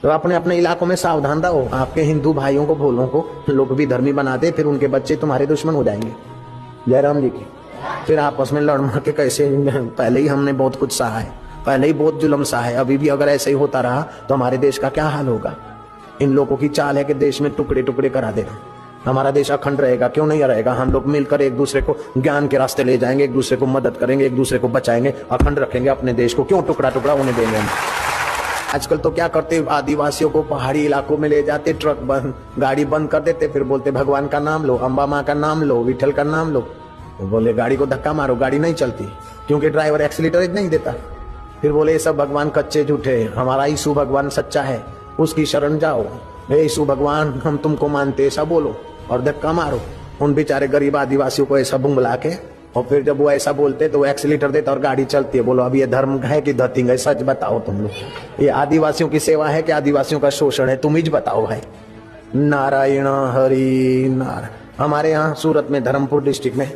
तो अपने अपने इलाकों में सावधान रहो। आपके हिंदू भाइयों को भोलों को लोग भी धर्मी बनाते, फिर उनके बच्चे तुम्हारे दुश्मन हो जाएंगे। जयराम जी की। फिर आपस में लड़ मर के कैसे, पहले ही हमने बहुत कुछ सहा है, पहले ही बहुत जुल्म सहा है, अभी भी अगर ऐसे ही होता रहा तो हमारे देश का क्या हाल होगा। इन लोगों की चाल है कि देश में टुकड़े टुकड़े करा देना। हमारा देश अखंड रहेगा, क्यों नहीं रहेगा। हम लोग मिलकर एक दूसरे को ज्ञान के रास्ते ले जाएंगे, एक दूसरे को मदद करेंगे, एक दूसरे को बचाएंगे, अखंड रखेंगे अपने देश को। क्यों टुकड़ा टुकड़ा होने देंगे हम। आजकल तो क्या करते, आदिवासियों को पहाड़ी इलाकों में ले जाते, ट्रक बंद, गाड़ी बंद कर देते, फिर बोलते भगवान का नाम लो, अम्बा माँ का नाम लो, विठल का नाम लो। वो बोले गाड़ी को धक्का मारो, गाड़ी नहीं चलती क्योंकि ड्राइवर एक्सीलेटर नहीं देता। फिर बोले ये सब भगवान कच्चे झूठे, हमारा यीशु भगवान सच्चा है, उसकी शरण जाओ। यीशु भगवान हम तुमको मानते, ऐसा बोलो और धक्का मारो। उन बेचारे गरीब आदिवासियों को ऐसा बुंगला के, और फिर जब वो ऐसा बोलते तो वो एक्सीलेटर देता और गाड़ी चलती है। बोलो अब ये धर्म है कि धतिंग है, सच बताओ तुम लोग। ये आदिवासियों की सेवा है कि आदिवासियों का शोषण है, तुम ही बताओ भाई। नारायण हरि नारायण। हमारे यहाँ सूरत में धर्मपुर डिस्ट्रिक्ट में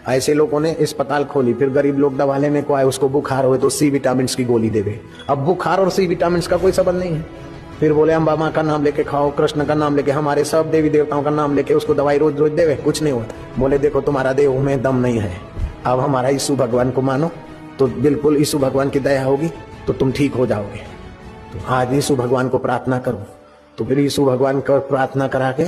ऐसे लोगों ने अस्पताल खोली, फिर गरीब लोग दवा लेने को आए, उसको बुखार हुए तो सी विटामिन की गोली देवे। अब बुखार और सी विटामिन का कोई संबंध नहीं है। फिर बोले अम्बा माँ का नाम लेके खाओ, कृष्ण का नाम लेके, हमारे सब देवी देवताओं का नाम लेके उसको दवाई रोज रोज देवे, कुछ नहीं हुआ। बोले देखो तुम्हारा देह में दम नहीं है, अब हमारा यीशु भगवान को मानो तो बिल्कुल यीशु भगवान की दया होगी तो तुम ठीक हो जाओगे। तो आज यीशु भगवान को प्रार्थना करो। तो फिर यीशु भगवान को प्रार्थना करा के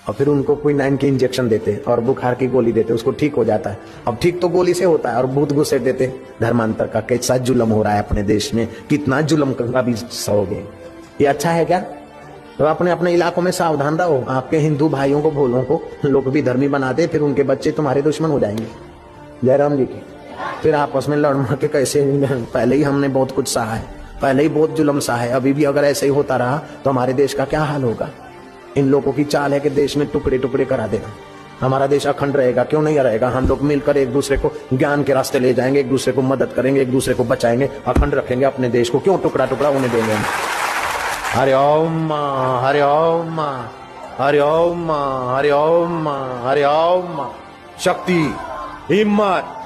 और फिर उनको क्विनाइन की इंजेक्शन देते और बुखार की गोली देते, उसको ठीक हो जाता है। अब ठीक तो गोली से होता है, और भूत घुसेट देते। धर्मांतर का कैसा जुल्म हो रहा है अपने देश में, कितना जुल्म का भी सहोगे। ये अच्छा है क्या। तो अपने अपने इलाकों में सावधान रहो। आपके हिंदू भाइयों को भोलों को लोग भी धर्मी बनाते, फिर उनके बच्चे तुम्हारे दुश्मन हो जाएंगे। जयराम जी की। फिर आपस में लड़ मर के कैसे, पहले ही हमने बहुत कुछ सहा है, पहले ही बहुत जुल्म सहा है, अभी भी अगर ऐसे ही होता रहा तो हमारे देश का क्या हाल होगा। इन लोगों की चाल है कि देश में टुकड़े टुकड़े करा देना। हमारा देश अखंड रहेगा, क्यों नहीं रहेगा। हम लोग मिलकर एक दूसरे को ज्ञान के रास्ते ले जाएंगे, एक दूसरे को मदद करेंगे, एक दूसरे को बचाएंगे, अखंड रखेंगे अपने देश को। क्यों टुकड़ा टुकड़ा होने देंगे हम। हरि ओम हरि ओम हरि ओम हरि ओम हरि ओम। शक्ति, हिम्मत,